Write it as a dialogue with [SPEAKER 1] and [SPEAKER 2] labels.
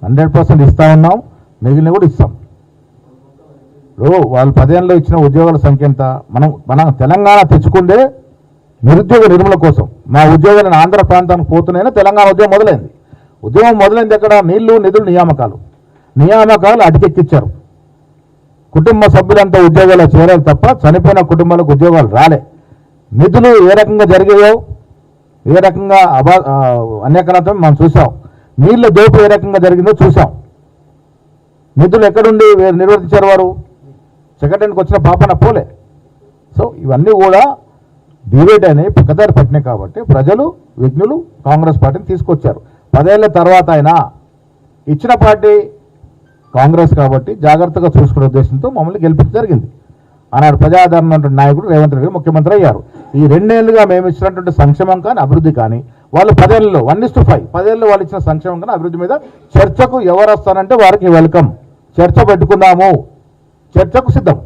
[SPEAKER 1] 100% ఇస్తా ఉన్నాం, మిగిలిన కూడా ఇస్తాం. వాళ్ళు 10 ఏళ్ళలో ఇచ్చిన ఉద్యోగాల సంఖ్య ఎంత? మనం తెలంగాణ తెచ్చుకుందే నిరుద్యోగ నిర్మూలన కోసం. మా ఉద్యోగాలను ఆంధ్ర ప్రాంతానికి పోతున్నాయని తెలంగాణ ఉద్యమం మొదలైంది. ఉద్యమం మొదలైంది ఎక్కడ? నీళ్లు, నిధులు, నియామకాలు అడికెక్కిచ్చారు. కుటుంబ సభ్యులంతా ఉద్యోగాలు చేరాలి తప్ప చనిపోయిన కుటుంబాలకు ఉద్యోగాలు రాలే. నిధులు ఏ రకంగా జరిగాయో, ఏ రకంగా అన్యాక్రాంతం మనం చూసాం. నీళ్ళ దోపిడీ ఏ రకంగా జరిగిందో చూసాం. నిధులు ఎక్కడుండి నిర్వర్తించారు? వారు సెక్రటరీకి వచ్చిన పాపన పోలే. సో ఇవన్నీ కూడా డిబేట్ అనేవి పక్కదారి పట్టినాయి. కాబట్టి ప్రజలు విజ్ఞులు కాంగ్రెస్ పార్టీని తీసుకొచ్చారు. 10 ఏళ్ల తర్వాత అయినా ఇచ్చిన పార్టీ కాంగ్రెస్ కాబట్టి జాగ్రత్తగా చూసుకునే ఉద్దేశంతో మమ్మల్ని గెలిపించడం జరిగింది. ఆనాడు ప్రజాదరణ నాయకుడు రేవంత్ రెడ్డి ముఖ్యమంత్రి అయ్యారు. ఈ 2 ఏళ్లుగా మేము ఇచ్చినటువంటి సంక్షేమం కానీ అభివృద్ధి కానీ వాళ్ళు 10 ఏళ్ళలో 1:5 10 ఏళ్ళు వాళ్ళు ఇచ్చిన సంక్షేమం కానీ అభివృద్ధి మీద చర్చకు ఎవరు వస్తారంటే వారికి వెల్కమ్. చర్చ పెట్టుకుందాము, చర్చకు సిద్ధం.